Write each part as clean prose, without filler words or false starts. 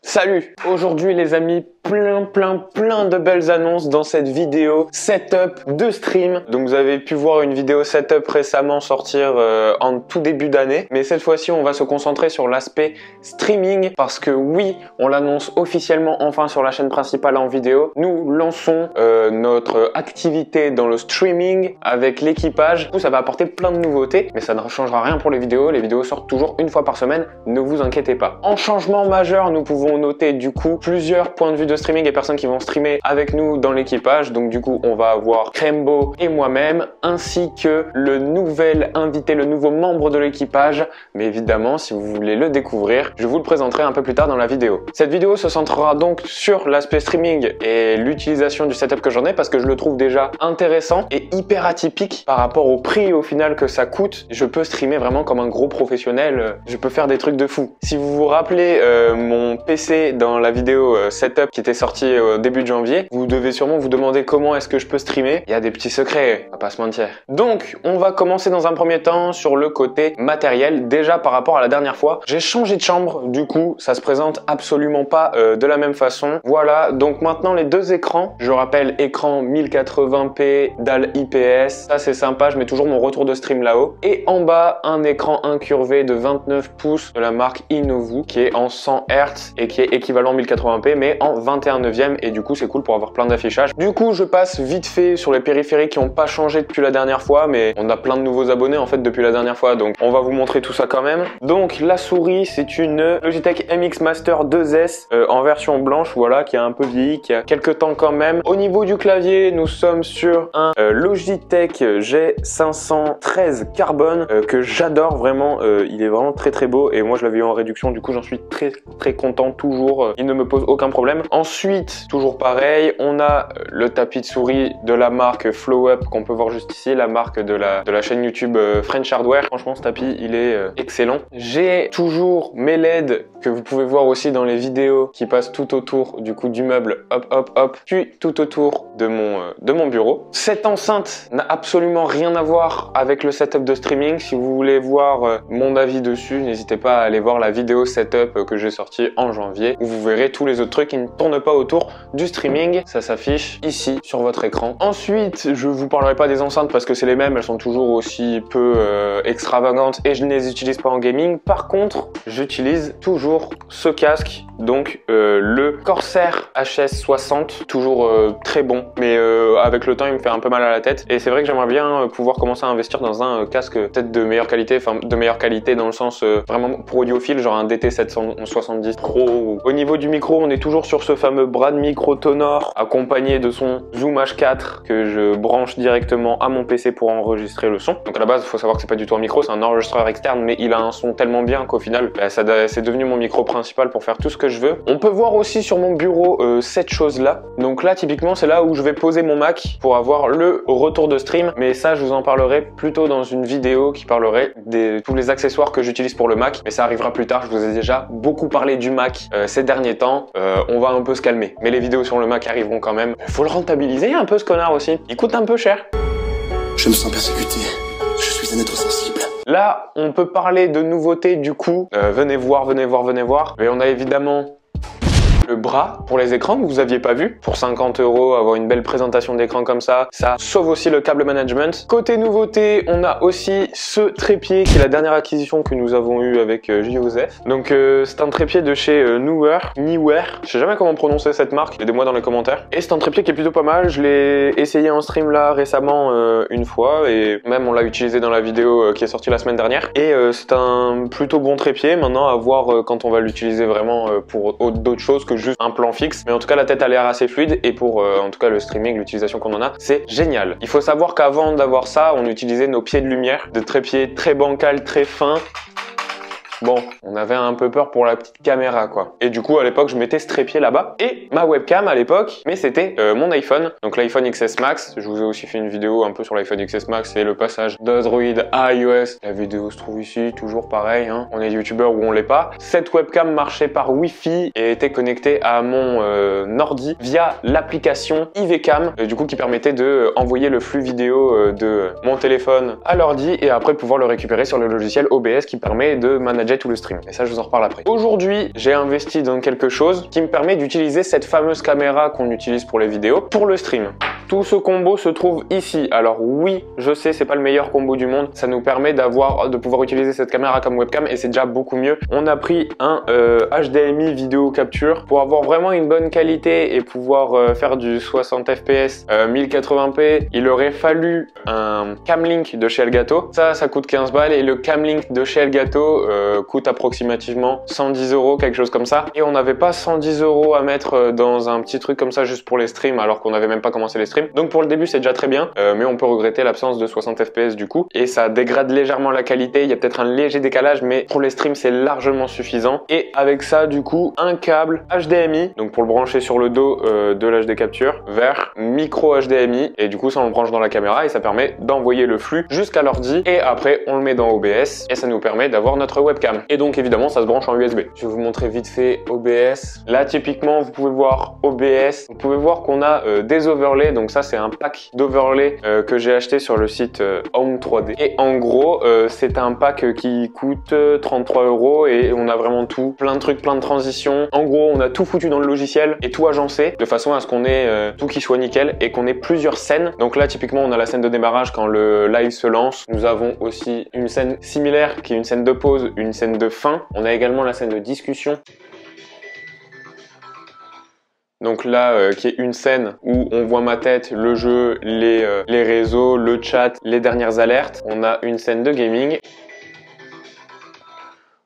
Salut! Aujourd'hui les amis, plein de belles annonces dans cette vidéo setup de stream. Donc vous avez pu voir une vidéo setup récemment sortir en tout début d'année. Mais cette fois-ci on va se concentrer sur l'aspect streaming parce que oui, on l'annonce officiellement enfin sur la chaîne principale en vidéo. Nous lançons notre activité dans le streaming avec l'équipage. Du coup ça va apporter plein de nouveautés mais ça ne changera rien pour les vidéos. Les vidéos sortent toujours une fois par semaine, ne vous inquiétez pas. En changement majeur, nous pouvons noter du coup plusieurs points de vue de streaming et personnes qui vont streamer avec nous dans l'équipage. Donc du coup on va avoir Krembo et moi-même ainsi que le nouvel invité, le nouveau membre de l'équipage. Mais évidemment si vous voulez le découvrir, je vous le présenterai un peu plus tard dans la vidéo. Cette vidéo se centrera donc sur l'aspect streaming et l'utilisation du setup que j'en ai parce que je le trouve déjà intéressant et hyper atypique par rapport au prix au final que ça coûte. Je peux streamer vraiment comme un gros professionnel, je peux faire des trucs de fou. Si vous vous rappelez mon PC dans la vidéo setup qui était sortie au début de janvier, vous devez sûrement vous demander comment est-ce que je peux streamer. Il y a des petits secrets, on va pas se mentir. Donc on va commencer dans un premier temps sur le côté matériel. Déjà par rapport à la dernière fois, j'ai changé de chambre, du coup ça se présente absolument pas de la même façon. Voilà, donc maintenant les deux écrans, je rappelle écran 1080p, dalle IPS, ça c'est sympa, je mets toujours mon retour de stream là-haut. Et en bas, un écran incurvé de 29 pouces de la marque Innovu qui est en 100 Hz et qui est équivalent 1080p mais en 21/9 et du coup c'est cool pour avoir plein d'affichage. Du coup je passe vite fait sur les périphériques qui n'ont pas changé depuis la dernière fois mais on a plein de nouveaux abonnés en fait depuis la dernière fois donc on va vous montrer tout ça quand même. Donc la souris c'est une Logitech MX Master 2S en version blanche, voilà, qui a un peu vieilli, qui a quelques temps quand même. Au niveau du clavier nous sommes sur un Logitech G513 Carbone que j'adore vraiment, il est vraiment très beau et moi je l'avais eu en réduction, du coup j'en suis très content toujours, il ne me pose aucun problème. Ensuite toujours pareil, on a le tapis de souris de la marque Flow Up qu'on peut voir juste ici, la marque de la chaîne YouTube French Hardware. Franchement ce tapis il est excellent. J'ai toujours mes LED que vous pouvez voir aussi dans les vidéos qui passent tout autour du coup du meuble, hop, puis tout autour de mon bureau. Cette enceinte n'a absolument rien à voir avec le setup de streaming. Si vous voulez voir mon avis dessus, n'hésitez pas à aller voir la vidéo setup que j'ai sortie en janvier où vous verrez tous les autres trucs qui ne tournent pas autour du streaming. Ça s'affiche ici sur votre écran. Ensuite, je vous parlerai pas des enceintes parce que c'est les mêmes, elles sont toujours aussi peu extravagantes et je ne les utilise pas en gaming. Par contre, j'utilise toujours ce casque, donc le Corsair HS60, toujours très bon, mais avec le temps il me fait un peu mal à la tête et c'est vrai que j'aimerais bien pouvoir commencer à investir dans un casque peut-être de meilleure qualité, enfin de meilleure qualité dans le sens vraiment pour audiophile, genre un DT770 Pro. Au niveau du micro, on est toujours sur ce fameux bras de micro Tonor accompagné de son Zoom H4 que je branche directement à mon PC pour enregistrer le son. Donc à la base, il faut savoir que c'est pas du tout un micro, c'est un enregistreur externe, mais il a un son tellement bien qu'au final, c'est devenu mon micro principal pour faire tout ce que je veux. On peut voir aussi sur mon bureau cette chose-là. Donc là, typiquement, c'est là où je vais poser mon Mac pour avoir le retour de stream. Mais ça, je vous en parlerai plutôt dans une vidéo qui parlerait de tous les accessoires que j'utilise pour le Mac. Mais ça arrivera plus tard. Je vous ai déjà beaucoup parlé du Mac ces derniers temps. On va un peu se calmer. Mais les vidéos sur le Mac arriveront quand même. Faut le rentabiliser un peu ce connard aussi. Il coûte un peu cher. Je me sens persécuté. Je suis un être sensible. Là, on peut parler de nouveautés du coup. Venez voir. Mais on a évidemment le bras pour les écrans que vous aviez pas vu. Pour 50 €, avoir une belle présentation d'écran comme ça sauve aussi le câble management. Côté nouveauté, on a aussi ce trépied qui est la dernière acquisition que nous avons eu avec Joseph. Donc c'est un trépied de chez Neewer. Je sais jamais comment prononcer cette marque, aidez-moi dans les commentaires. Et c'est un trépied qui est plutôt pas mal. Je l'ai essayé en stream là récemment une fois et même on l'a utilisé dans la vidéo qui est sortie la semaine dernière. Et c'est un plutôt bon trépied. Maintenant à voir quand on va l'utiliser vraiment pour d'autres choses que juste un plan fixe, mais en tout cas la tête a l'air assez fluide et pour en tout cas le streaming, l'utilisation qu'on en a, c'est génial. Il faut savoir qu'avant d'avoir ça, on utilisait nos pieds de lumière, de trépieds très bancal, très fins. Bon, on avait un peu peur pour la petite caméra quoi. Et du coup à l'époque je mettais ce trépied là-bas et ma webcam à l'époque, mais c'était mon iPhone, donc l'iPhone XS Max. Je vous ai aussi fait une vidéo un peu sur l'iPhone XS Max et le passage d'Android à iOS. La vidéo se trouve ici, toujours pareil, hein. On est youtubeur ou on l'est pas. Cette webcam marchait par Wi-Fi et était connectée à mon ordi via l'application IVCam, du coup qui permettait de envoyer le flux vidéo de mon téléphone à l'ordi et après pouvoir le récupérer sur le logiciel OBS qui permet de manager manager tout le stream. Et ça, je vous en reparle après. Aujourd'hui, j'ai investi dans quelque chose qui me permet d'utiliser cette fameuse caméra qu'on utilise pour les vidéos pour le stream. Tout ce combo se trouve ici. Alors oui, je sais, c'est pas le meilleur combo du monde. Ça nous permet de pouvoir utiliser cette caméra comme webcam et c'est déjà beaucoup mieux. On a pris un HDMI vidéo capture pour avoir vraiment une bonne qualité et pouvoir faire du 60 fps 1080p. Il aurait fallu un Camlink de chez Elgato. Ça coûte 15 balles et le Camlink de chez Elgato coûte approximativement 110 €, quelque chose comme ça. Et on n'avait pas 110 € à mettre dans un petit truc comme ça juste pour les streams alors qu'on n'avait même pas commencé les streams. Donc pour le début c'est déjà très bien, mais on peut regretter l'absence de 60 fps du coup. Et ça dégrade légèrement la qualité, il y a peut-être un léger décalage, mais pour les streams c'est largement suffisant. Et avec ça du coup, un câble HDMI, donc pour le brancher sur le dos de l'HD Capture, vers micro HDMI. Et du coup ça on le branche dans la caméra et ça permet d'envoyer le flux jusqu'à l'ordi. Et après on le met dans OBS et ça nous permet d'avoir notre webcam. Et donc évidemment ça se branche en USB. Je vais vous montrer vite fait OBS. Là typiquement vous pouvez voir OBS. Vous pouvez voir qu'on a des overlays. Donc ça c'est un pack d'overlays que j'ai acheté sur le site Home 3D. Et en gros c'est un pack qui coûte 33 € et on a vraiment tout. Plein de trucs, plein de transitions. En gros on a tout foutu dans le logiciel et tout agencé de façon à ce qu'on ait tout qui soit nickel et qu'on ait plusieurs scènes. Donc là typiquement on a la scène de démarrage quand le live se lance. Nous avons aussi une scène similaire qui est une scène de pause, une scène de fin. On a également la scène de discussion. Donc là, qui est une scène où on voit ma tête, le jeu, les réseaux, le chat, les dernières alertes. On a une scène de gaming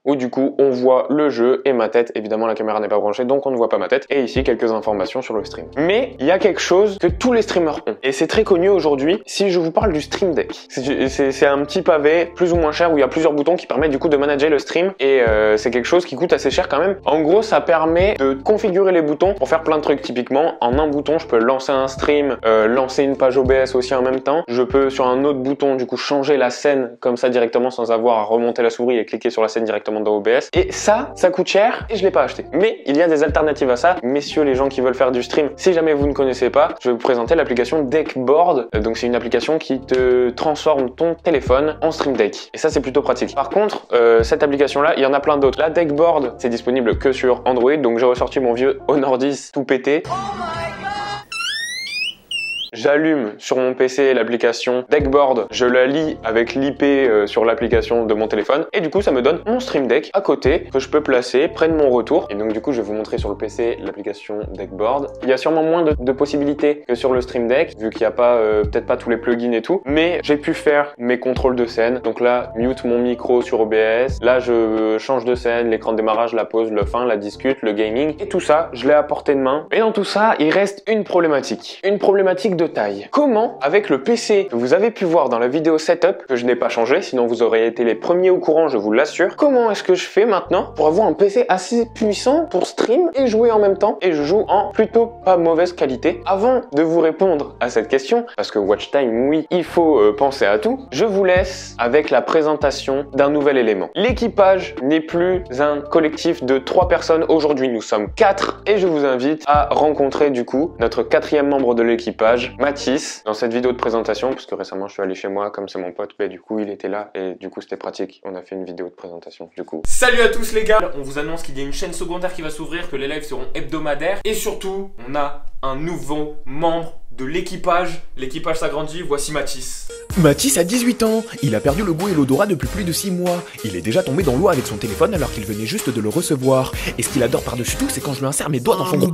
où du coup on voit le jeu et ma tête. Évidemment la caméra n'est pas branchée donc on ne voit pas ma tête. Et ici quelques informations sur le stream. Mais il y a quelque chose que tous les streamers ont et c'est très connu aujourd'hui. Si je vous parle du Stream Deck, c'est un petit pavé plus ou moins cher où il y a plusieurs boutons qui permettent du coup de manager le stream. Et c'est quelque chose qui coûte assez cher quand même. En gros ça permet de configurer les boutons pour faire plein de trucs. Typiquement en un bouton je peux lancer un stream, lancer une page OBS aussi en même temps. Je peux sur un autre bouton du coup changer la scène comme ça directement sans avoir à remonter la souris et cliquer sur la scène directement dans OBS. Et ça coûte cher et je l'ai pas acheté. Mais il y a des alternatives à ça. Messieurs les gens qui veulent faire du stream, si jamais vous ne connaissez pas, je vais vous présenter l'application Deckboard. Donc c'est une application qui te transforme ton téléphone en Stream Deck. Et ça c'est plutôt pratique. Par contre, cette application là, il y en a plein d'autres. La Deckboard, c'est disponible que sur Android. Donc j'ai ressorti mon vieux Honor 10 tout pété. J'allume sur mon PC l'application Deckboard, je la lie avec l'IP sur l'application de mon téléphone et du coup ça me donne mon Stream Deck à côté que je peux placer près de mon retour. Et donc du coup je vais vous montrer sur le PC l'application Deckboard. Il y a sûrement moins de possibilités que sur le Stream Deck vu qu'il n'y a pas peut-être pas tous les plugins et tout, mais j'ai pu faire mes contrôles de scène. Donc là, mute mon micro sur OBS, là je change de scène, l'écran de démarrage, la pause, le fin, la discute, le gaming et tout ça je l'ai à portée de main. Et dans tout ça il reste une problématique de taille. Comment, avec le PC que vous avez pu voir dans la vidéo setup, que je n'ai pas changé, sinon vous auriez été les premiers au courant, je vous l'assure, comment est-ce que je fais maintenant pour avoir un PC assez puissant pour stream et jouer en même temps? Et je joue en plutôt pas mauvaise qualité. Avant de vous répondre à cette question, parce que watch time, oui, il faut penser à tout, je vous laisse avec la présentation d'un nouvel élément. L'équipage n'est plus un collectif de 3 personnes. Aujourd'hui, nous sommes 4 et je vous invite à rencontrer du coup notre 4e membre de l'équipage, Mathis, dans cette vidéo de présentation, parce que récemment je suis allé chez moi, comme c'est mon pote, et du coup il était là et du coup c'était pratique, on a fait une vidéo de présentation du coup. Salut à tous les gars, on vous annonce qu'il y a une chaîne secondaire qui va s'ouvrir, que les lives seront hebdomadaires et surtout on a un nouveau membre de l'équipage. L'équipage s'agrandit, voici Mathis. Mathis a 18 ans, il a perdu le goût et l'odorat depuis plus de 6 mois. Il est déjà tombé dans l'eau avec son téléphone alors qu'il venait juste de le recevoir. Et ce qu'il adore par-dessus tout, c'est quand je lui insère mes doigts dans son gros.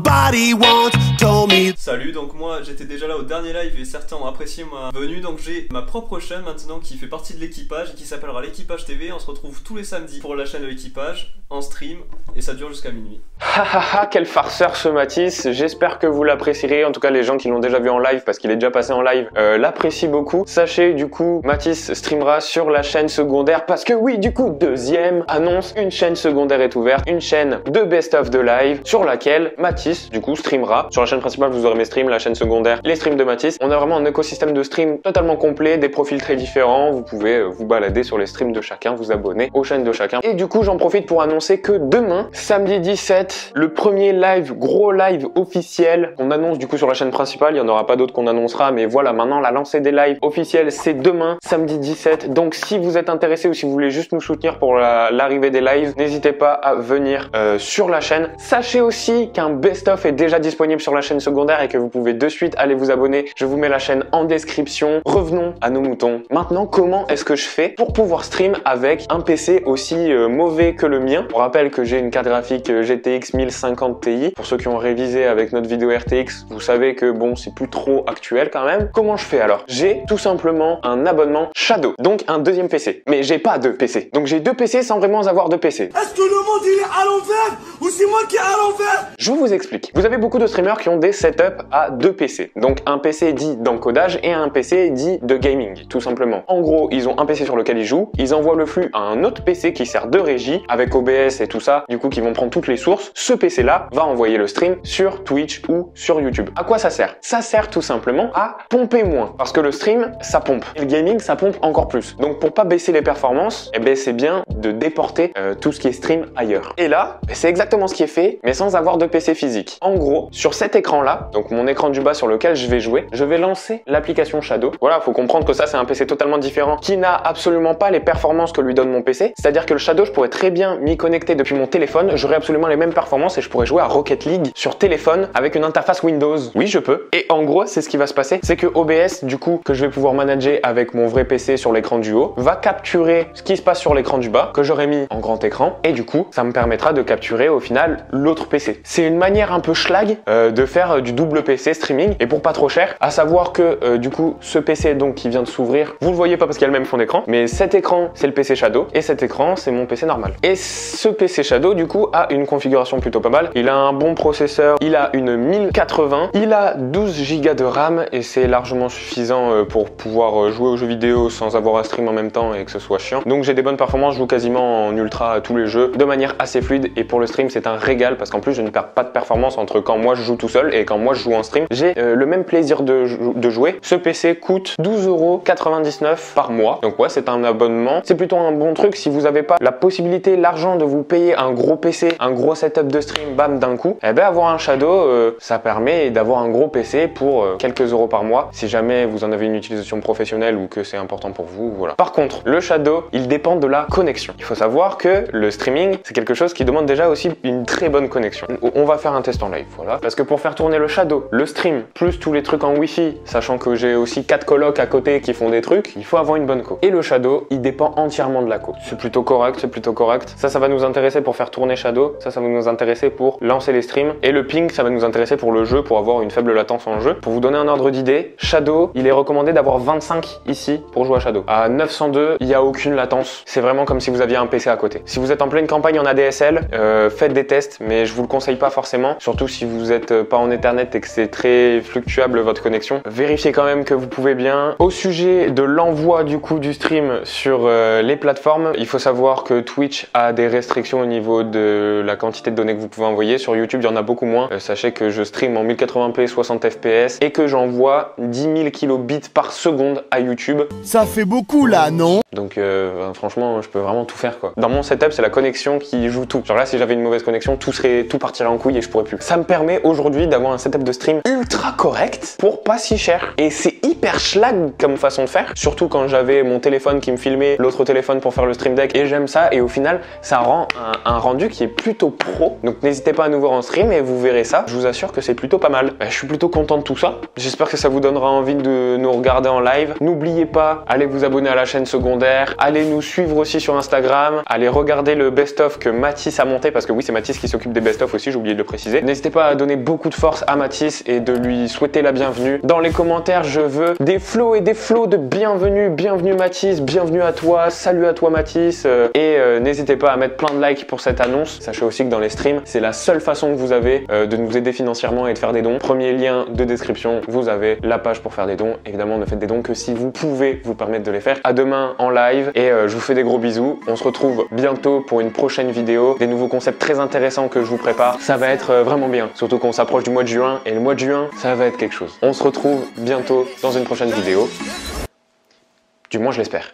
Salut, donc moi j'étais déjà là au dernier live et certains ont apprécié ma venue. Donc j'ai ma propre chaîne maintenant qui fait partie de l'équipage et qui s'appellera l'équipage TV. On se retrouve tous les samedis pour la chaîne de l'équipage en stream et ça dure jusqu'à minuit. Hahaha, quel farceur ce Mathis. J'espère que vous l'apprécierez, en tout cas les gens qui l'ont déjà vu en live parce qu'il est déjà passé en live l'apprécient beaucoup. Sachez du coup, Mathis streamera sur la chaîne secondaire parce que oui, du coup, deuxième annonce, une chaîne secondaire est ouverte, une chaîne de best of de live sur laquelle Mathis du coup streamera. Sur la chaîne principale vous aurez mes streams, la chaîne secondaire les streams de Mathis. On a vraiment un écosystème de stream totalement complet, des profils très différents. Vous pouvez vous balader sur les streams de chacun, vous abonner aux chaînes de chacun. Et du coup j'en profite pour annoncer que demain, samedi 17, le premier live, gros live officiel, on annonce du coup sur la chaîne principale, il y en aura aura pas d'autres qu'on annoncera, mais voilà, maintenant la lancée des lives officielle c'est demain, samedi 17. Donc si vous êtes intéressé ou si vous voulez juste nous soutenir pour l'arrivée des lives, n'hésitez pas à venir sur la chaîne. Sachez aussi qu'un best-of est déjà disponible sur la chaîne secondaire et que vous pouvez de suite aller vous abonner. Je vous mets la chaîne en description. Revenons à nos moutons. Maintenant, comment est-ce que je fais pour pouvoir stream avec un PC aussi mauvais que le mien? On rappelle que j'ai une carte graphique GTX 1050 Ti. Pour ceux qui ont révisé avec notre vidéo RTX, vous savez que bon, c'est plus trop actuel quand même. Comment je fais alors? J'ai tout simplement un abonnement Shadow, donc un deuxième PC. Mais j'ai pas deux PC. Donc j'ai deux PC sans vraiment avoir deux PC. Est-ce que le monde il est à l'envers ou c'est moi qui est à l'envers? Je vous explique. Vous avez beaucoup de streamers qui ont des setups à deux PC. Donc un PC dit d'encodage et un PC dit de gaming, tout simplement. En gros, ils ont un PC sur lequel ils jouent, ils envoient le flux à un autre PC qui sert de régie, avec OBS et tout ça, du coup qui vont prendre toutes les sources. Ce PC-là va envoyer le stream sur Twitch ou sur YouTube. À quoi ça sert? Ça sert tout simplement à pomper moins, parce que le stream, ça pompe. Et le gaming, ça pompe encore plus. Donc pour pas baisser les performances, eh ben, c'est bien de déporter tout ce qui est stream ailleurs. Et là, c'est exactement ce qui est fait, mais sans avoir de PC physique. En gros, sur cet écran-là, donc mon écran du bas sur lequel je vais jouer, je vais lancer l'application Shadow. Voilà, faut comprendre que ça, c'est un PC totalement différent, qui n'a absolument pas les performances que lui donne mon PC. C'est-à-dire que le Shadow, je pourrais très bien m'y connecter depuis mon téléphone, j'aurais absolument les mêmes performances et je pourrais jouer à Rocket League sur téléphone avec une interface Windows. Oui, je peux. Et en gros, c'est ce qui va se passer, c'est que OBS, du coup, que je vais pouvoir manager avec mon vrai PC sur l'écran du haut, va capturer ce qui se passe sur l'écran du bas, que j'aurais mis en grand écran, et du coup, ça me permettra de capturer au final l'autre PC. C'est une manière un peu schlag de faire du double PC streaming, et pour pas trop cher, à savoir que du coup, ce PC donc qui vient de s'ouvrir, vous le voyez pas parce qu'il y a le même fond d'écran, mais cet écran, c'est le PC Shadow, et cet écran, c'est mon PC normal. Et ce PC Shadow, du coup, a une configuration plutôt pas mal. Il a un bon processeur, il a une 1080, il a 12 Go de RAM, et c'est largement suffisant pour pouvoir jouer aux jeux vidéo sans avoir à stream en même temps et que ce soit chiant. Donc j'ai des bonnes performances, je joue quasiment en ultra à tous les jeux de manière assez fluide, et pour le stream c'est un régal parce qu'en plus je ne perds pas de performance entre quand moi je joue tout seul et quand moi je joue en stream. J'ai le même plaisir de jouer. Ce PC coûte 12,99 € par mois, donc ouais, c'est un abonnement. C'est plutôt un bon truc si vous n'avez pas la possibilité, l'argent de vous payer un gros PC, un gros setup de stream, bam, d'un coup. Et ben avoir un Shadow, ça permet d'avoir un gros PC pour quelques euros par mois si jamais vous en avez une utilisation professionnelle ou que c'est important pour vous, voilà. Par contre, le Shadow, il dépend de la connexion. Il faut savoir que le streaming, c'est quelque chose qui demande déjà aussi une très bonne connexion. On va faire un test en live, voilà. Parce que pour faire tourner le Shadow, le stream, plus tous les trucs en Wi-Fi, sachant que j'ai aussi 4 colocs à côté qui font des trucs, il faut avoir une bonne co. Et le Shadow, il dépend entièrement de la co. C'est plutôt correct, c'est plutôt correct. Ça va nous intéresser pour faire tourner Shadow. Ça va nous intéresser pour lancer les streams. Et le ping, ça va nous intéresser pour le jeu, pour avoir une faible latence en jeu. Pour vous donner un ordre d'idée, Shadow, il est recommandé d'avoir 25 ici pour jouer à Shadow. À 902, il n'y a aucune latence. C'est vraiment comme si vous aviez un PC à côté. Si vous êtes en pleine campagne en ADSL, faites des tests, mais je vous le conseille pas forcément. Surtout si vous n'êtes pas en Ethernet et que c'est très fluctuable votre connexion. Vérifiez quand même que vous pouvez bien. Au sujet de l'envoi du coup du stream sur les plateformes, il faut savoir que Twitch a des restrictions au niveau de la quantité de données que vous pouvez envoyer. Sur YouTube, il y en a beaucoup moins. Sachez que je stream en 1080p 60 fps et que j'envoie 10 000 kilobits par seconde à YouTube. Ça fait beaucoup là, non? Donc franchement, je peux vraiment tout faire quoi. Dans mon setup, c'est la connexion qui joue tout. Genre là, si j'avais une mauvaise connexion, tout partirait en couille et je pourrais plus. Ça me permet aujourd'hui d'avoir un setup de stream ultra correct pour pas si cher. Et c'est hyper schlag comme façon de faire. Surtout quand j'avais mon téléphone qui me filmait, l'autre téléphone pour faire le stream deck. Et j'aime ça. Et au final, ça rend un rendu qui est plutôt pro. Donc n'hésitez pas à nous voir en stream et vous verrez ça. Je vous assure que c'est plutôt pas mal. Je suis plutôt content de tout ça. J'espère que ça vous donnera envie de nous regarder en live. N'oubliez pas, allez vous abonner à la chaîne secondaire. Allez nous suivre aussi sur Instagram. Allez regarder le best-of que Mathis a monté. Parce que oui, c'est Mathis qui s'occupe des best-of aussi, j'ai oublié de le préciser. N'hésitez pas à donner beaucoup de force à Mathis et de lui souhaiter la bienvenue. Dans les commentaires, je veux des flots et des flots de bienvenue. Bienvenue Mathis, bienvenue à toi, salut à toi Mathis. N'hésitez pas à mettre plein de likes pour cette annonce. Sachez aussi que dans les streams, c'est la seule façon que vous avez de nous aider financièrement et de faire des dons. Premier lien de description, vous avez la page pour faire des dons. Évidemment, ne faites des dons que si vous pouvez vous permettre de les faire. À demain en live et je vous fais des gros bisous. On se retrouve bientôt pour une prochaine vidéo. Des nouveaux concepts très intéressants que je vous prépare. Ça va être vraiment bien. Surtout qu'on s'approche du mois de juin et le mois de juin, ça va être quelque chose. On se retrouve bientôt dans une prochaine vidéo. Du moins, je l'espère.